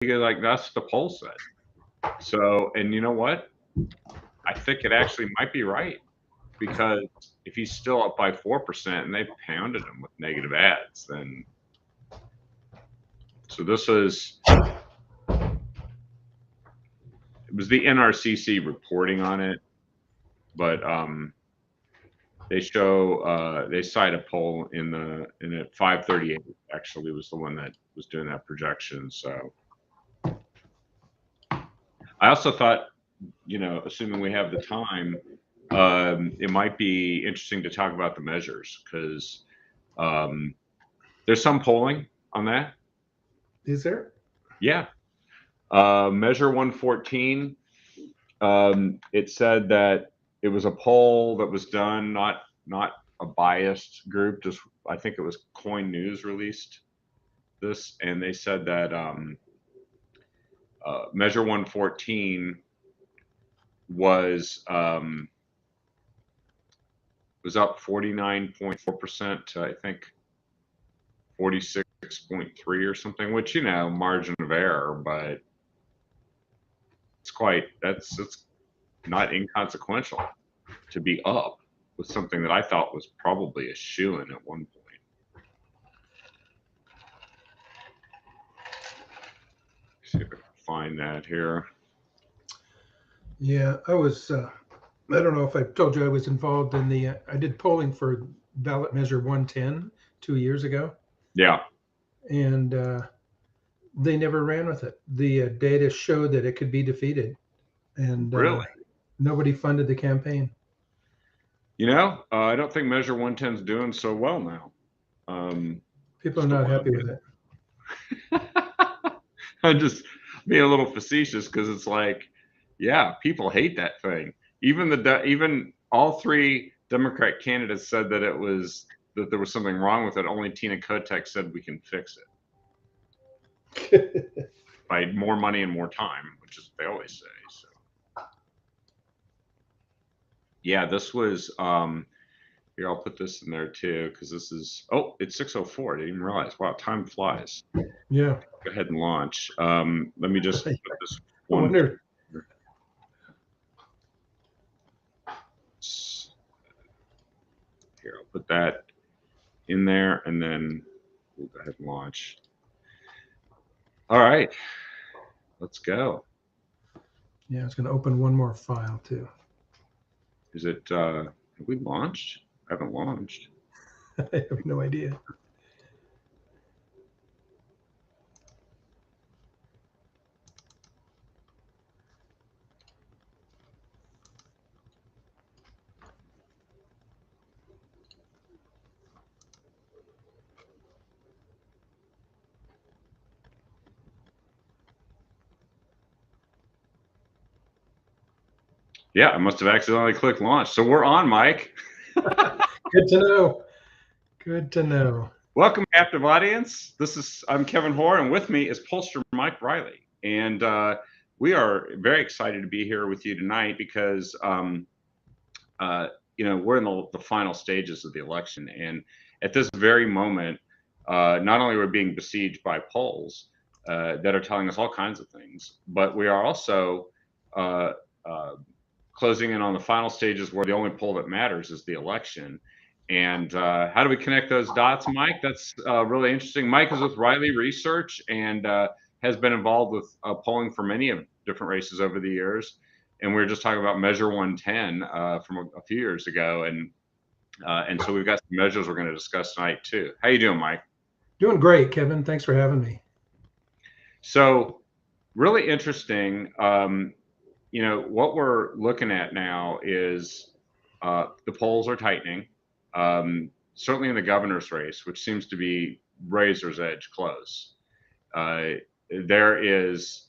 like that's the poll said. So, and you know what? I think it actually might be right because if he's still up by 4% and they pounded him with negative ads, then so this is it was the NRCC reporting on it, but they show they cite a poll in at 538 actually was the one that was doing that projection. So I also thought, assuming we have the time, it might be interesting to talk about the measures because there's some polling on that. Is there? Yeah. Measure 114. It said that it was a poll that was done, not a biased group. Just I think it was Coin News released this, and they said that Measure 114 was up 49.4% to I think 46.3 or something, which margin of error, but it's not inconsequential to be up with something that I thought was probably a shoo-in at one point. See if I can find that here. Yeah, I was. I don't know if I told you I was involved in I did polling for ballot measure 110 2 years ago. Yeah. And they never ran with it. The data showed that it could be defeated, and really, nobody funded the campaign. I don't think Measure 110 is doing so well now. People are not happy with it. I'm just being a little facetious because it's like, yeah, people hate that thing. Even all three Democrat candidates said that that there was something wrong with it. Only Tina Kotek said we can fix it by more money and more time, which is what they always say. So, yeah, this was. Here, I'll put this in there too because this is. Oh, it's 6:04. I didn't even realize. Wow, time flies. Yeah. Go ahead and launch. Let me just put this one. I wonder. Here, I'll put that in there, and then we'll go ahead and launch. All right, let's go. Yeah, it's going to open one more file too. Is it? Have we launched? I haven't launched. I have no idea. Yeah, I must have accidentally clicked launch. So we're on, Mike. Good to know. Good to know. Welcome, captive audience. I'm Kevin Hoare, and with me is pollster Mike Riley, and we are very excited to be here with you tonight because we're in the final stages of the election, and at this very moment, not only are we being besieged by polls that are telling us all kinds of things, but we are also closing in on the final stages where the only poll that matters is the election. And how do we connect those dots, Mike? That's really interesting. Mike is with Riley Research and has been involved with polling for many of different races over the years. And we were just talking about Measure 110 from a few years ago, and so we've got some measures we're going to discuss tonight too. How you doing, Mike? Doing great, Kevin. Thanks for having me. So, really interesting. What we're looking at now is the polls are tightening. Certainly in the governor's race, which seems to be razor's edge close. There is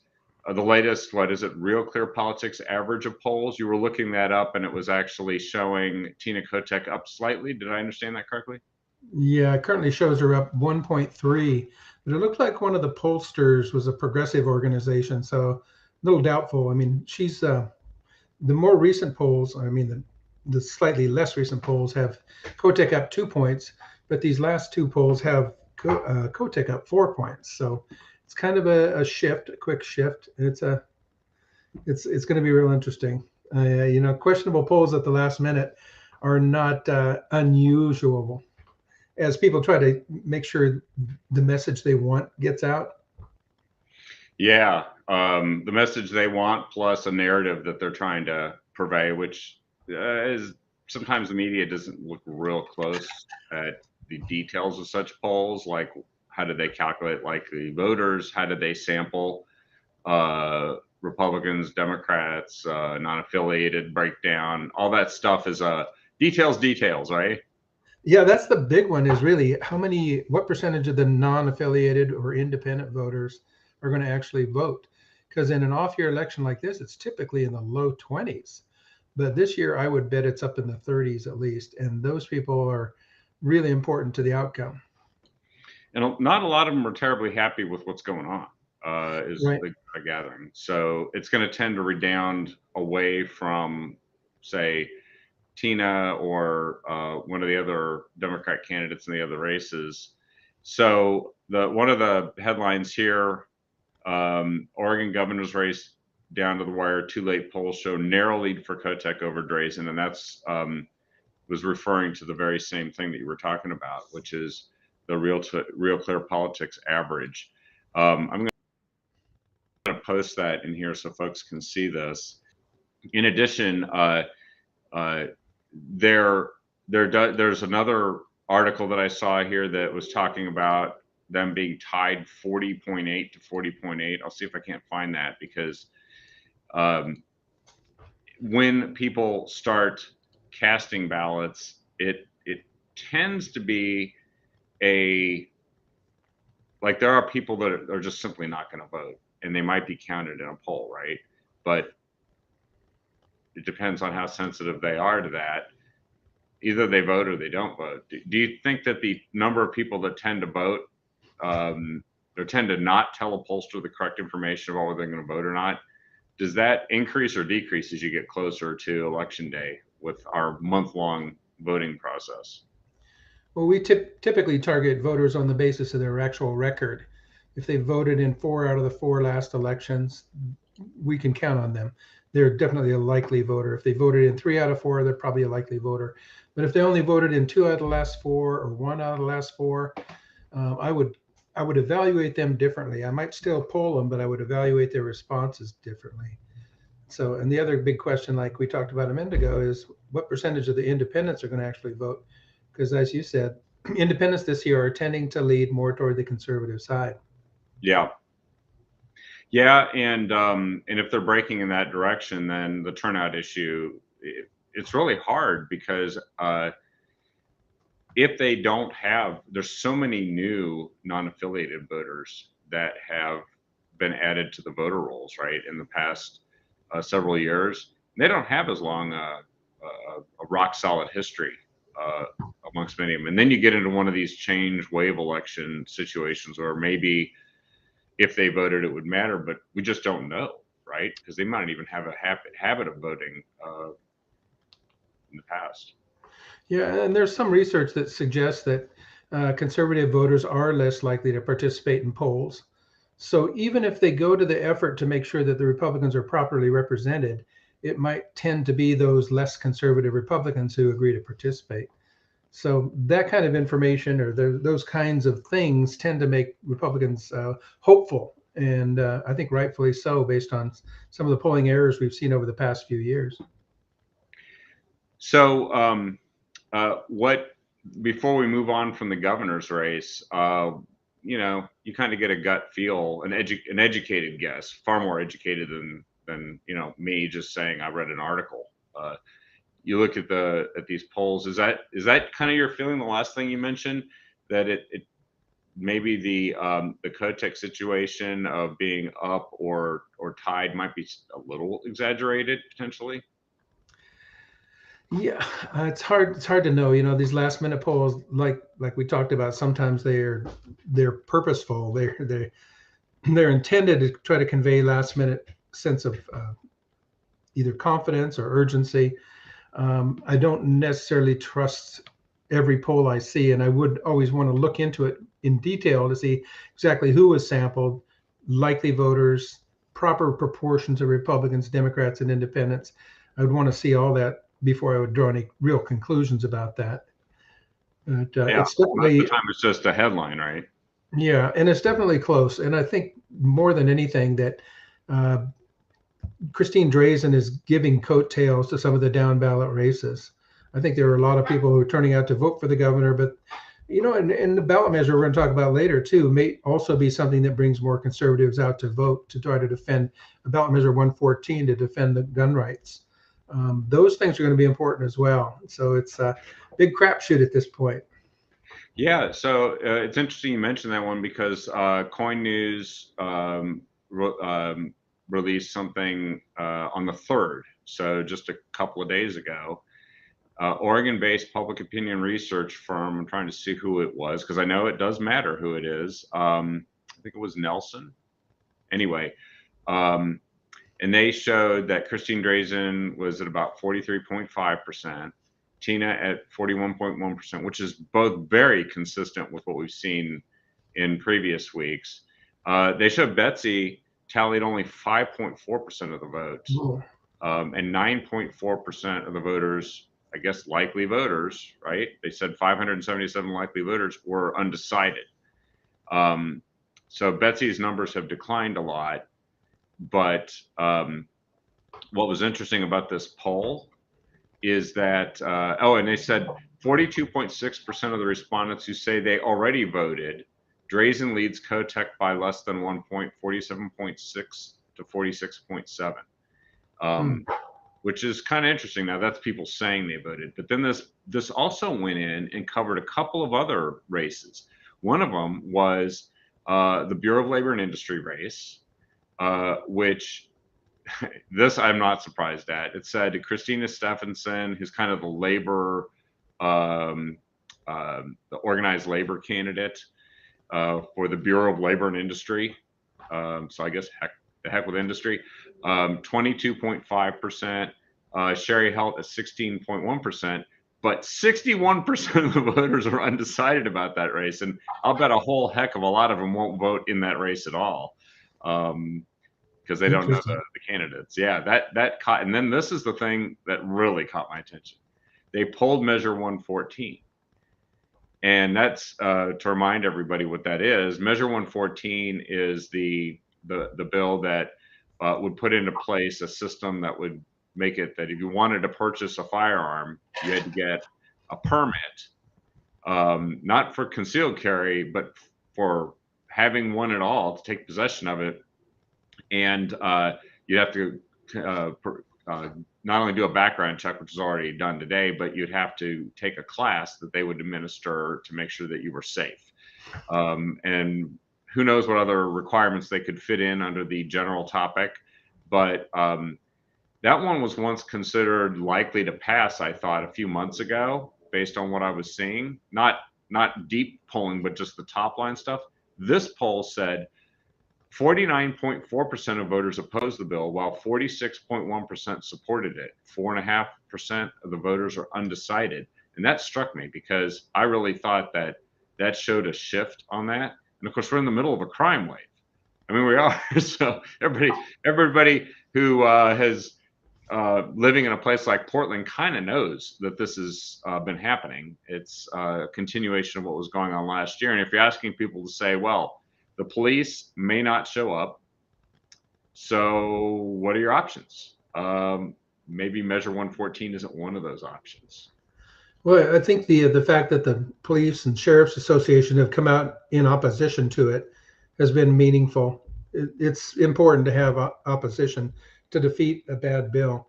the latest, what is it, Real Clear Politics average of polls. You were looking that up, and it was actually showing Tina Kotek up slightly. Did I understand that correctly? Yeah, it currently shows her up 1.3, but it looked like one of the pollsters was a progressive organization, so a little doubtful. I mean, she's the more recent polls, I mean, the slightly less recent polls have Kotek up 2 points, but these last two polls have Kotek up 4 points. So it's kind of a shift, a quick shift. It's going to be real interesting. Questionable polls at the last minute are not unusual as people try to make sure the message they want gets out. Yeah, the message they want plus a narrative that they're trying to purvey, which is sometimes the media doesn't look real close at the details of such polls, like how did they calculate like the voters, how did they sample Republicans, Democrats, non-affiliated breakdown, all that stuff is details, right? Yeah, that's the big one is really what percentage of the non-affiliated or independent voters are going to actually vote? Because in an off-year election like this, it's typically in the low 20s. But this year, I would bet it's up in the 30s at least. And those people are really important to the outcome. And not a lot of them are terribly happy with what's going on, is Right. the gathering. So it's going to tend to redound away from, say, Tina or one of the other Democrat candidates in the other races. So one of the headlines here, Oregon governor's race down to the wire, too late polls show narrow lead for Kotek over Drazen, and that's was referring to the very same thing that you were talking about, which is the Real Clear Politics average. I'm going to post that in here so folks can see this. In addition, there's another article that I saw here that was talking about them being tied 40.8 to 40.8. I'll see if I can't find that because when people start casting ballots, it tends to be like there are people that are just simply not going to vote, and they might be counted in a poll, right? But it depends on how sensitive they are to that. Either they vote or they don't vote. Do you think that the number of people that tend to vote or tend to not tell a pollster the correct information about whether they're going to vote or not, does that increase or decrease as you get closer to election day with our month-long voting process? Well, we typically target voters on the basis of their actual record. If they voted in 4 out of the 4 last elections, we can count on them. They're definitely a likely voter. If they voted in 3 out of 4, they're probably a likely voter. But if they only voted in 2 out of the last 4 or 1 out of the last 4, I would evaluate them differently. I might still poll them, but I would evaluate their responses differently. So, and the other big question, like we talked about a minute ago, is what percentage of the independents are going to actually vote? Because as you said, independents this year are tending to lead more toward the conservative side. Yeah. Yeah, and if they're breaking in that direction, then the turnout issue, it's really hard because if they don't have, there's so many new non-affiliated voters that have been added to the voter rolls, right, in the past several years. They don't have as long a rock solid history amongst many of them. And then you get into one of these change wave election situations where maybe if they voted, it would matter, but we just don't know, right? Because they might not even have a habit of voting in the past. Yeah, and there's some research that suggests that conservative voters are less likely to participate in polls. So even if they go to the effort to make sure that the Republicans are properly represented, it might tend to be those less conservative Republicans who agree to participate. So that kind of information or those kinds of things tend to make Republicans hopeful, and I think rightfully so, based on some of the polling errors we've seen over the past few years. So, before we move on from the governor's race, you kind of get a gut feel, an educated guess, far more educated than me just saying I read an article. You look at these polls. Is that kind of your feeling? The last thing you mentioned, that it maybe the Kotek situation of being up or tied might be a little exaggerated potentially. Yeah, it's hard. It's hard to know. These last minute polls, like we talked about, sometimes they're purposeful. They're intended to try to convey last minute sense of either confidence or urgency. I don't necessarily trust every poll I see, and I would always want to look into it in detail to see exactly who was sampled, likely voters, proper proportions of Republicans, Democrats, and Independents. I would want to see all that before I would draw any real conclusions about that. But Yeah, it's most of definitely, the time it's just a headline, right? yeah, and it's definitely close. And I think more than anything that uh, Christine Drazen is giving coattails to some of the down ballot races. I think there are a lot of people who are turning out to vote for the governor, but and the ballot measure we're going to talk about later too may also be something that brings more conservatives out to vote to try to defend ballot measure 114 to defend the gun rights. Those things are going to be important as well. So it's a big crapshoot at this point. Yeah, so it's interesting you mentioned that one because Coin News released something on the 3rd, so just a couple of days ago. Oregon-based public opinion research firm. I'm trying to see who it was because I know it does matter who it is. I think it was Nelson. Anyway, um, and they showed that Christine Drazen was at about 43.5%, Tina at 41.1%, which is both very consistent with what we've seen in previous weeks. They showed Betsy tallied only 5.4% of the votes, Oh, and 9.4% of the voters, I guess likely voters, right? They said 577 likely voters were undecided. Um, so Betsy's numbers have declined a lot, but what was interesting about this poll is that and they said 42.6% of the respondents who say they already voted. Drazen leads Kotek by less than 1 point, 47.6 to 46.7, which is kind of interesting. Now that's people saying they voted, but then this also went in and covered a couple of other races. One of them was the Bureau of Labor and Industry race, which this I'm not surprised at. It said Christina Stephenson, who's kind of the labor, the organized labor candidate for the Bureau of Labor and Industry. So I guess the heck with industry. 22.5%. Sherry Helt at 16.1%. But 61% of the voters are undecided about that race, and I'll bet a whole heck of a lot of them won't vote in that race at all. Because they don't know the candidates. Yeah, that caught. And then this is the thing that really caught my attention. They pulled Measure 114, and that's to remind everybody what that is. Measure 114 is the bill that would put into place a system that would make it that if you wanted to purchase a firearm, you had to get a permit, not for concealed carry, but for having one at all to take possession of it. And you have to not only do a background check, which is already done today, but you'd have to take a class that they would administer to make sure that you were safe. And who knows what other requirements they could fit in under the general topic. But that one was once considered likely to pass, I thought, a few months ago, based on what I was seeing. Not deep polling, but just the top line stuff. This poll said 49.4% of voters opposed the bill, while 46.1% supported it. 4.5% of the voters are undecided. And that struck me because I really thought that showed a shift on that. And of course, we're in the middle of a crime wave. I mean, we are. So everybody who has living in a place like Portland kind of knows that this has been happening. It's a continuation of what was going on last year. And if you're asking people to say, well, the police may not show up, so what are your options? Maybe Measure 114 isn't one of those options. Well, I think the fact that the police and sheriff's association have come out in opposition to it has been meaningful. It's important to have opposition to defeat a bad bill,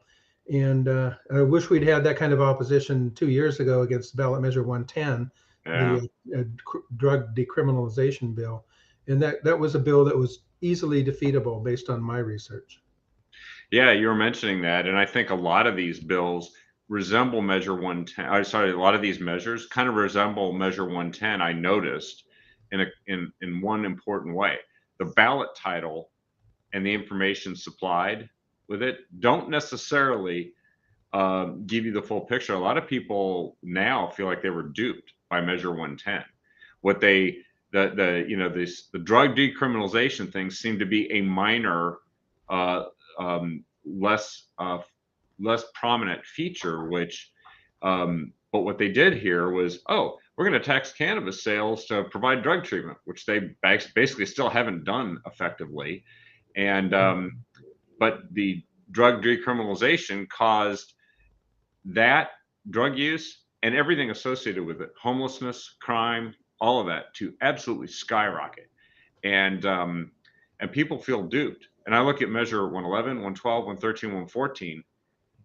and I wish we'd had that kind of opposition 2 years ago against ballot measure 110, Yeah. the drug decriminalization bill, and that was a bill that was easily defeatable based on my research. Yeah, you were mentioning that, and I think a lot of these bills resemble Measure 110. Sorry, a lot of these measures kind of resemble Measure 110. I noticed in one important way. The ballot title and the information supplied with it don't necessarily give you the full picture. A lot of people now feel like they were duped by Measure 110. What they the drug decriminalization things seem to be a minor, uh, less prominent feature. But what they did here was, oh, we're going to tax cannabis sales to provide drug treatment, which they basically still haven't done effectively. And but the drug decriminalization caused that drug use and everything associated with it, homelessness, crime, all of that, to absolutely skyrocket. And and people feel duped. And I look at measure 111, 112, 113, 114,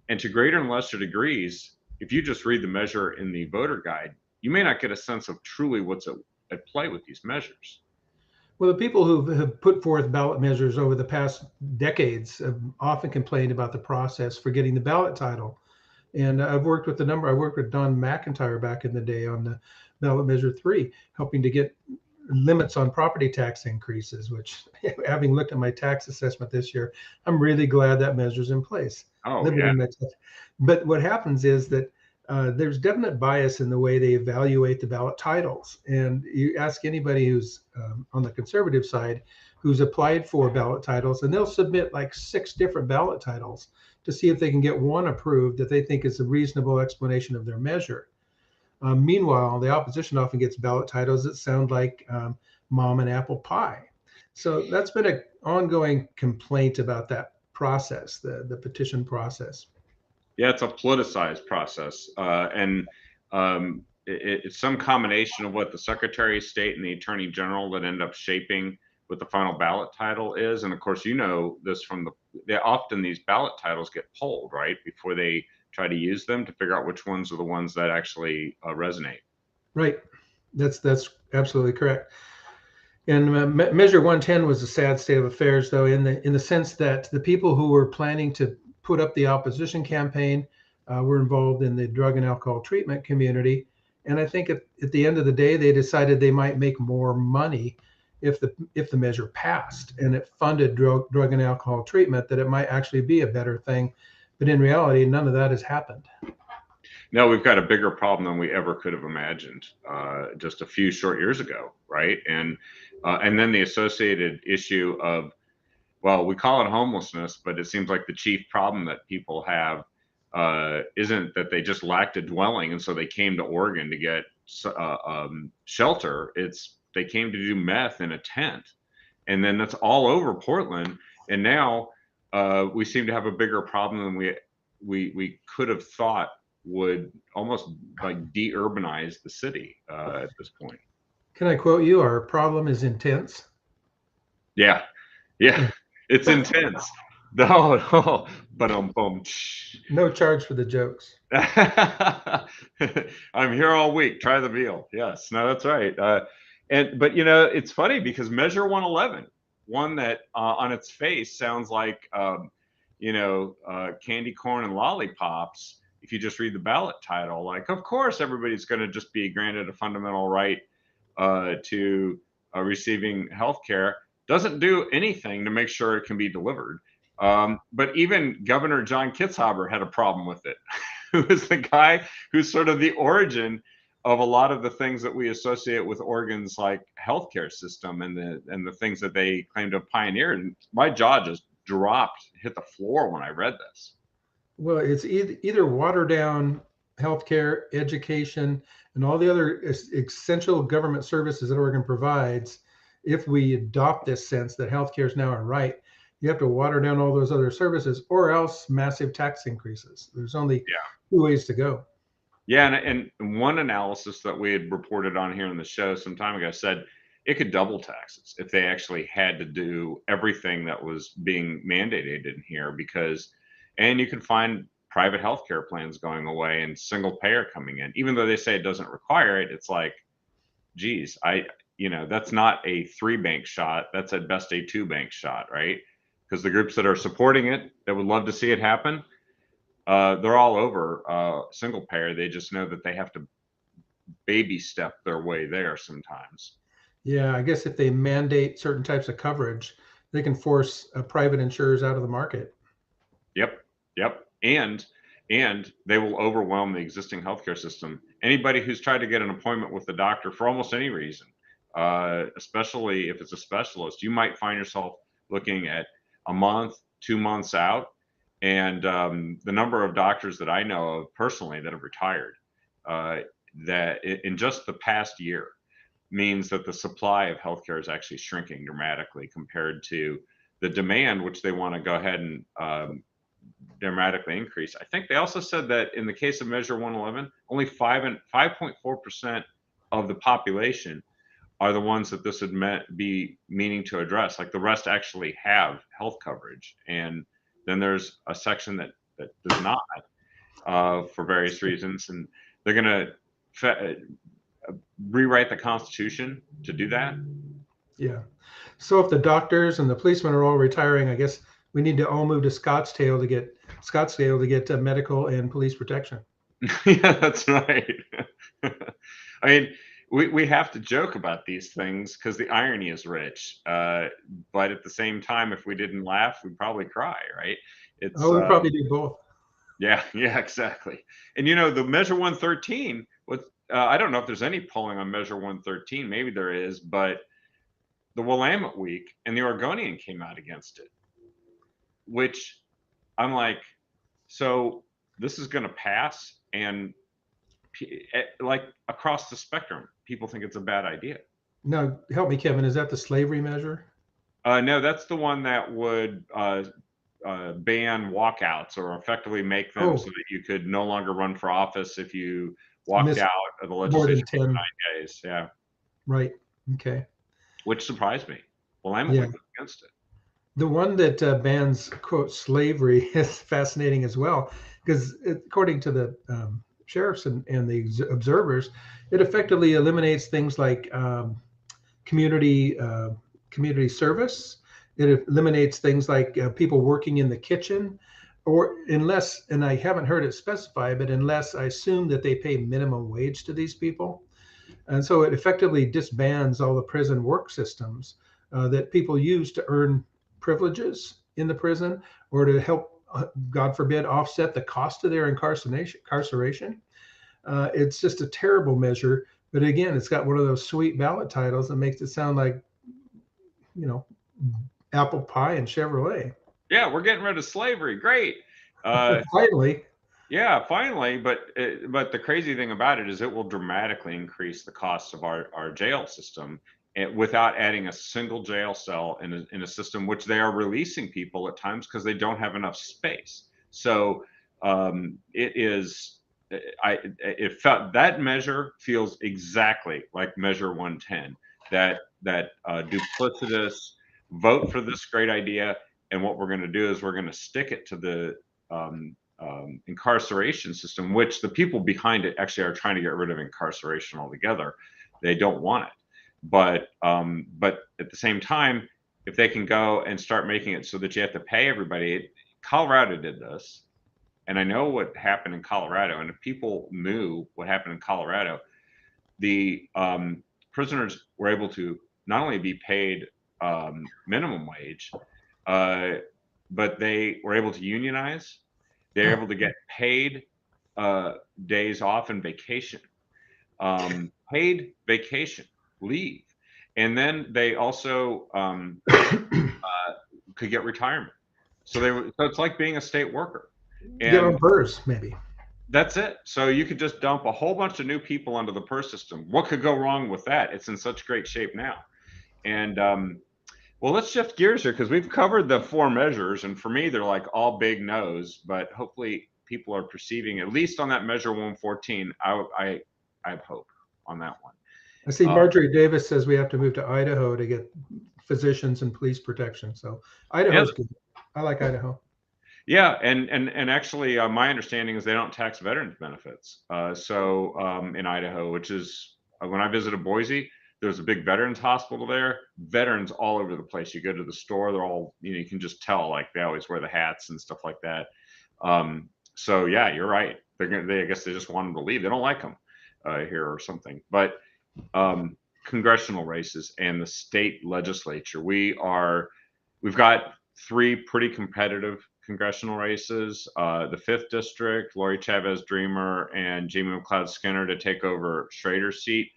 and to greater and lesser degrees, if you just read the measure in the voter guide, you may not get a sense of truly what's at play with these measures. Well, the people who have put forth ballot measures over the past decades have often complained about the process for getting the ballot title. And I worked with Don McIntyre back in the day on the ballot measure 3, helping to get limits on property tax increases, which, having looked at my tax assessment this year, I'm really glad that measure's in place. Oh, yeah. But what happens is that there's definite bias in the way they evaluate the ballot titles. And you ask anybody who's on the conservative side who's applied for ballot titles, and they'll submit like 6 different ballot titles to see if they can get one approved that they think is a reasonable explanation of their measure. Meanwhile, the opposition often gets ballot titles that sound like mom and apple pie. So that's been an ongoing complaint about that process, the petition process. Yeah, it's a politicized process, and it's some combination of what the Secretary of State and the Attorney General that end up shaping what the final ballot title is. And of course, you know this from often these ballot titles get polled right before they try to use them to figure out which ones are the ones that actually resonate. Right. That's absolutely correct. And Measure 110 was a sad state of affairs, though, in the sense that the people who were planning to put up the opposition campaign were involved in the drug and alcohol treatment community. And I think at the end of the day, they decided they might make more money if the measure passed and it funded drug and alcohol treatment, that it might actually be a better thing. But in reality, none of that has happened. No, we've got a bigger problem than we ever could have imagined just a few short years ago, right? And then the associated issue of, well, we call it homelessness, but it seems like the chief problem that people have isn't that they just lacked a dwelling and so they came to Oregon to get shelter. It's they came to do meth in a tent, and then that's all over Portland. And now we seem to have a bigger problem than we could have thought would almost like de-urbanize the city at this point. Can I quote you? Our problem is intense. Yeah, yeah, it's intense. No, but no charge for the jokes. I'm here all week. Try the meal. Yes, no, that's right. But you know, it's funny because Measure 111, one that on its face sounds like candy corn and lollipops. If you just read the ballot title, like, of course, everybody's going to just be granted a fundamental right to receiving health care. Doesn't do anything to make sure it can be delivered. But even Governor John Kitzhaber had a problem with it, who is the guy who's sort of the origin of a lot of the things that we associate with Oregon's like healthcare system and the things that they claim to have pioneered. And my jaw just dropped, hit the floor when I read this. Well, it's either water down healthcare, education, and all the other essential government services that Oregon provides. If we adopt this sense that healthcare is now a right, you have to water down all those other services, or else massive tax increases. There's only 2 ways to go. Yeah, and one analysis that we had reported on here in the show some time ago said it could double taxes if they actually had to do everything that was being mandated in here, and you can find private healthcare plans going away and single payer coming in, even though they say it doesn't require it. It's like, geez, that's not a 3-bank shot. That's at best a 2-bank shot, right? Because the groups that are supporting it, that would love to see it happen, they're all over single payer. They just know that they have to baby step their way there sometimes. Yeah, I guess if they mandate certain types of coverage, they can force private insurers out of the market. Yep. And they will overwhelm the existing healthcare system. Anybody who's tried to get an appointment with the doctor for almost any reason, especially if it's a specialist. You might find yourself looking at a month, 2 months out. And the number of doctors that I know of personally that have retired, uh, that in just the past year, means that the supply of healthcare is actually shrinking dramatically compared to the demand, which they want to go ahead and dramatically increase. I think they also said that in the case of Measure 111, only 5.4% of the population are the ones that this would be meaning to address. Like the rest actually have health coverage, and then there's a section that does not, for various reasons, and they're going to rewrite the Constitution to do that. Yeah. So if the doctors and the policemen are all retiring, I guess we need to all move to Scottsdale to get medical and police protection. Yeah, that's right. I mean, we have to joke about these things because the irony is rich. But at the same time, if we didn't laugh, we'd probably cry, right? It's Oh, we probably do both. Yeah, yeah, exactly. And the Measure 113. What I don't know if there's any polling on Measure 113. Maybe there is, but the Willamette Week and the Oregonian came out against it, which I'm like, so this is going to pass, and like across the spectrum, people think it's a bad idea. Now, help me, Kevin. Is that the slavery measure? No, that's the one that would ban walkouts or effectively make them so Oh, that you could no longer run for office if you walked miss out of the more than legislature for 10. 9 days. Yeah, Right. Okay. which surprised me. Well, I'm Yeah. against it. The one that bans, quote, slavery is fascinating as well, because according to the sheriffs and the observers, it effectively eliminates things like community community service. It eliminates things like people working in the kitchen, or unless, and I haven't heard it specified, but unless I assume that they pay minimum wage to these people. And so it effectively disbands all the prison work systems that people use to earn privileges in the prison or to help, God forbid, offset the cost of their incarceration. It's just a terrible measure. But again, it's got one of those sweet ballot titles that makes it sound like, you know, apple pie and Chevrolet. Yeah, we're getting rid of slavery. Great. Uh, Finally, Yeah, finally, but the crazy thing about it is it will dramatically increase the costs of our jail system, without adding a single jail cell in a system which they are releasing people at times because they don't have enough space. So it is. It felt that measure feels exactly like Measure 110. That duplicitous vote for this great idea, and what we're going to do is we're going to stick it to the um, incarceration system, which the people behind it actually are trying to get rid of incarceration altogether. They don't want it, but at the same time, if they can go and start making it so that you have to pay everybody, Colorado did this, and I know what happened in Colorado. And if people knew what happened in Colorado, the prisoners were able to not only be paid minimum wage, uh, but they were able to unionize. They're able to get paid uh, days off and vacation, paid vacation leave, and then they also could get retirement. So it's like being a state worker, give them and PERS, maybe. that's it. So you could just dump a whole bunch of new people onto the PER system. What could go wrong with that? It's in such great shape now. And well, let's shift gears here because we've covered the four measures, and for me, they're like all big no's. But hopefully, people are perceiving, at least on that Measure 114. I have hope on that one. I see Marjorie Davis says we have to move to Idaho to get physicians and police protection. So Yes, Idaho's good. I like Idaho. yeah, and actually, my understanding is they don't tax veterans benefits. In Idaho, which is when I visited Boise, there's a big veterans hospital there. Veterans all over the place. You go to the store, they're all you can just tell like they always wear the hats and stuff like that. So yeah, you're right. I guess they just want them to leave. They don't like them here or something. But congressional races and the state legislature, we've got three pretty competitive congressional races. The fifth district, Lori Chavez Dreamer and Jamie McLeod Skinner to take over Schrader's seat.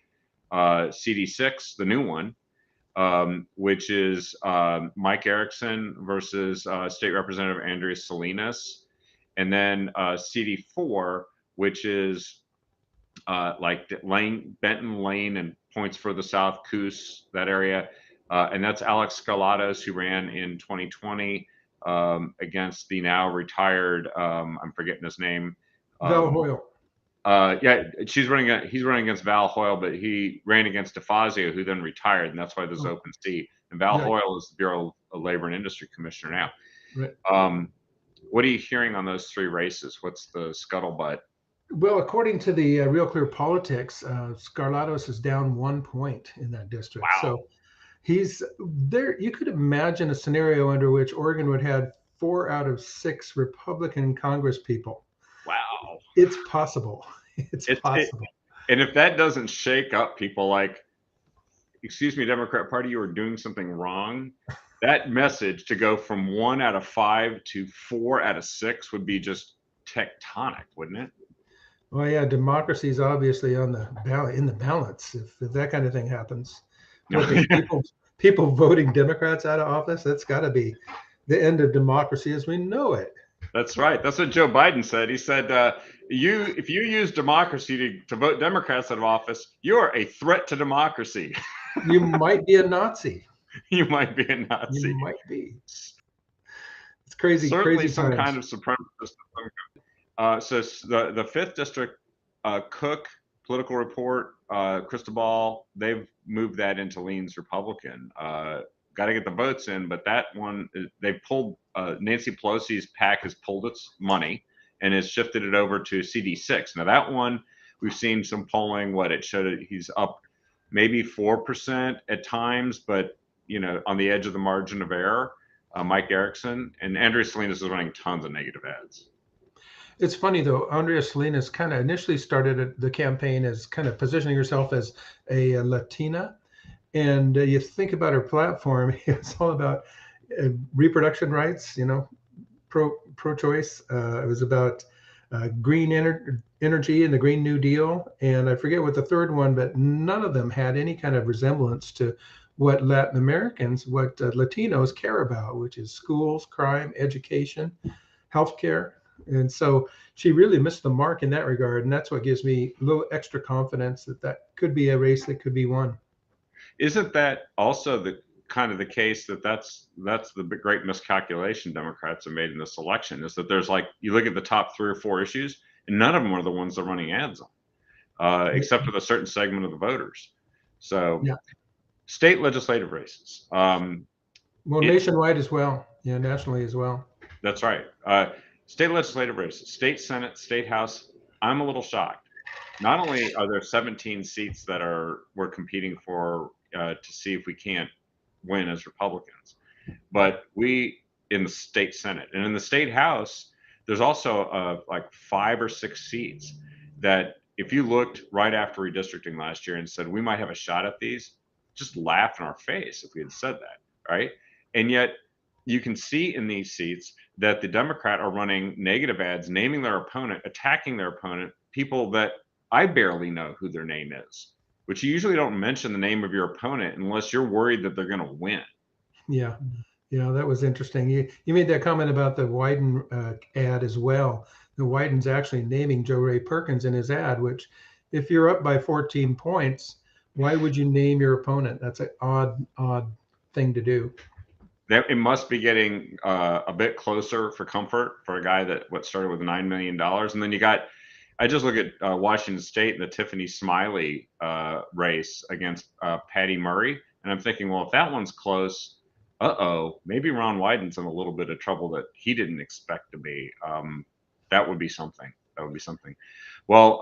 CD6, the new one, which is Mike Erickson versus State Representative Andrea Salinas, and then CD4, which is like Benton Lane and points further south, Coos, that area. And that's Alex Scalatos, who ran in 2020 against the now retired, I'm forgetting his name. Val Hoyle. Yeah, he's running against Val Hoyle, but he ran against DeFazio, who then retired, and that's why there's open seat. And Val Hoyle is the Bureau of Labor and Industry Commissioner now. Right. What are you hearing on those three races? What's the scuttlebutt? Well, according to the Real Clear Politics, Scarlatos is down 1 point in that district. Wow. So he's there. You could imagine a scenario under which Oregon would have 4 out of 6 Republican Congress people. Wow. It's possible. It's possible. And if that doesn't shake up people like, excuse me, Democrat Party, you are doing something wrong, that message to go from 1 out of 5 to 4 out of 6 would be just tectonic, wouldn't it? Well, yeah, democracy is obviously on the in the balance. If that kind of thing happens, people voting Democrats out of office, that's got to be the end of democracy as we know it. That's right. That's what Joe Biden said. He said, if you use democracy to vote Democrats out of office, you are a threat to democracy. You might be a Nazi. You might be a Nazi. You might be. It's crazy. Certainly crazy some times. kind of supremacist. So the 5th district, Cook political report, Cristobal, they've moved that into leans Republican. Got to get the votes in, but that one they pulled. Nancy Pelosi's PAC has pulled its money and has shifted it over to CD6. Now that one, we've seen some polling. What it showed, he's up maybe 4% at times, but on the edge of the margin of error. Mike Erickson and Andrea Salinas is running tons of negative ads. It's funny though, Andrea Salinas kind of initially started the campaign as kind of positioning herself as a Latina. And you think about her platform, it's all about reproduction rights, pro-choice. It was about green energy and the Green New Deal. And I forget what the third one, but none of them had any kind of resemblance to what Latin Americans, what Latinos care about, which is schools, crime, education, healthcare. And so she really missed the mark in that regard. And that's what gives me a little extra confidence that could be a race that could be won. Isn't that also the kind of the case that's the great miscalculation Democrats have made in this election, is that there's you look at the top 3 or 4 issues and none of them are the ones they're running ads on, except with a certain segment of the voters. So state legislative races. Well, nationwide as well. Yeah, nationally as well. That's right. State legislative races, state Senate, state House. I'm a little shocked. Not only are there 17 seats that we're competing for to see if we can't win as Republicans, but we in the state Senate and in the state House, there's also 5 or 6 seats that if you looked right after redistricting last year and said we might have a shot at these, just laugh in our face if we had said that, right? And yet you can see in these seats that the Democrat are running negative ads, naming their opponent, attacking their opponent, people that I barely know who their name is, which you usually don't mention the name of your opponent unless you're worried that they're going to win. Yeah. That was interesting. You made that comment about the Wyden ad as well. The Wyden's actually naming Joe Ray Perkins in his ad, which if you're up by 14 points, why would you name your opponent? That's an odd thing to do. It must be getting a bit closer for comfort for a guy that started with $9 million. And then I just look at Washington State and the Tiffany Smiley race against Patty Murray. And I'm thinking, well, if that one's close, maybe Ron Wyden's in a little bit of trouble that he didn't expect to be. That would be something. Well,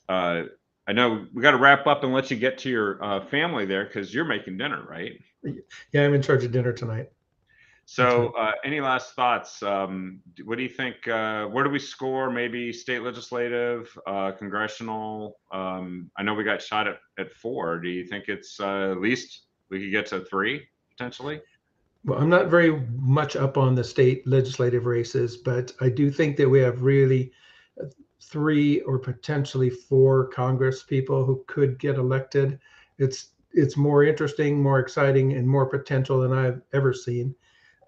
I know we got to wrap up and let you get to your family there because you're making dinner, right? Yeah, I'm in charge of dinner tonight. So any last thoughts? What do you think? Where do we score? Maybe state legislative, congressional? I know we got shot at 4. Do you think it's at least we could get to 3 potentially? Well, I'm not very much up on the state legislative races, but I do think that we have really 3 or potentially 4 Congress people who could get elected. It's more interesting, more exciting, and more potential than I've ever seen,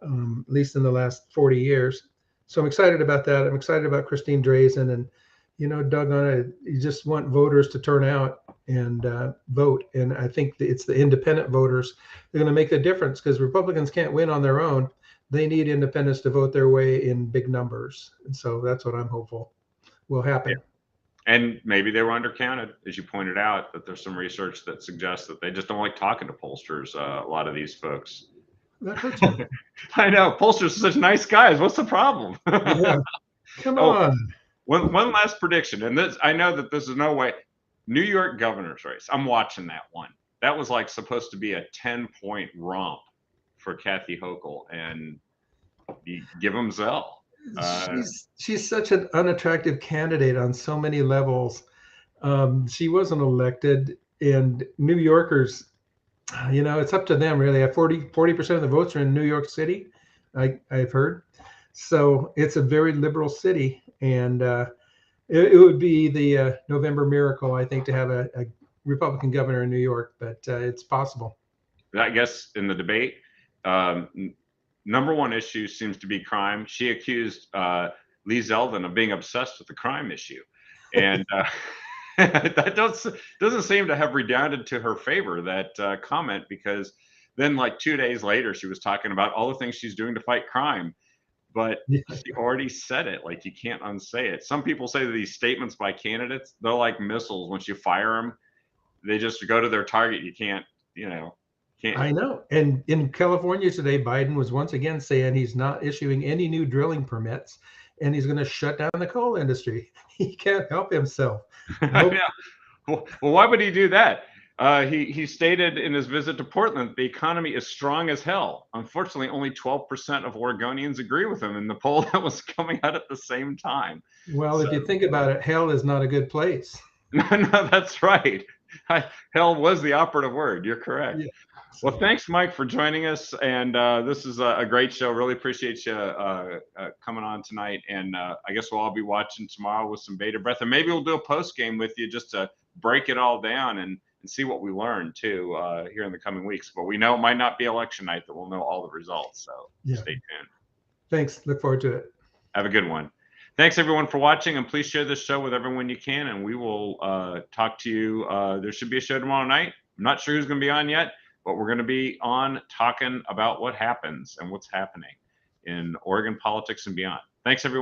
at least in the last 40 years. So I'm excited about that. I'm excited about Christine Drazen, and doggone it, you just want voters to turn out and vote. And I think it's the independent voters that are going to make the difference, because Republicans can't win on their own. They need independents to vote their way in big numbers. And so that's what I'm hopeful will happen. Yeah. And maybe they were undercounted, as you pointed out, that there's some research that suggests that they just don't like talking to pollsters, a lot of these folks. That hurts you. I know, pollsters are such nice guys. What's the problem? Yeah. Come Oh, on. one last prediction, and this, I know that this is no way. New York governor's race. I'm watching that one. That was like supposed to be a 10-point romp for Kathy Hochul, and you give them Zell. She's such an unattractive candidate on so many levels. She wasn't elected, and New Yorkers, it's up to them really. 40% of the votes are in New York City, I've heard. So it's a very liberal city, and it would be the November miracle, I think, to have a Republican governor in New York, but it's possible. I guess in the debate, number one issue seems to be crime. She accused Lee Zeldin of being obsessed with the crime issue, and that doesn't seem to have redounded to her favor, that comment, because then like 2 days later she was talking about all the things she's doing to fight crime, but she already said it. Like, you can't unsay it. Some people say that these statements by candidates, they're like missiles. Once you fire them, they just go to their target. You can't. I know. And in California today, Biden was once again saying he's not issuing any new drilling permits, and he's going to shut down the coal industry. He can't help himself. Nope. Well, why would he do that? He stated in his visit to Portland, the economy is strong as hell. Unfortunately, only 12% of Oregonians agree with him in the poll that was coming out at the same time. Well, if you think about it, hell is not a good place. No, that's right. Hell was the operative word. You're correct. Yeah. Well, thanks, Mike, for joining us. And this is a great show. Really appreciate you coming on tonight. And I guess we'll all be watching tomorrow with some bated breath. And maybe we'll do a post game with you just to break it all down and see what we learn, too, here in the coming weeks. But we know it might not be election night that we'll know all the results. So stay tuned. Thanks. Look forward to it. Have a good one. Thanks, everyone, for watching. And please share this show with everyone you can. And we will talk to you. There should be a show tomorrow night. I'm not sure who's going to be on yet, but we're going to be on talking about what happens and what's happening in Oregon politics and beyond. Thanks, everyone.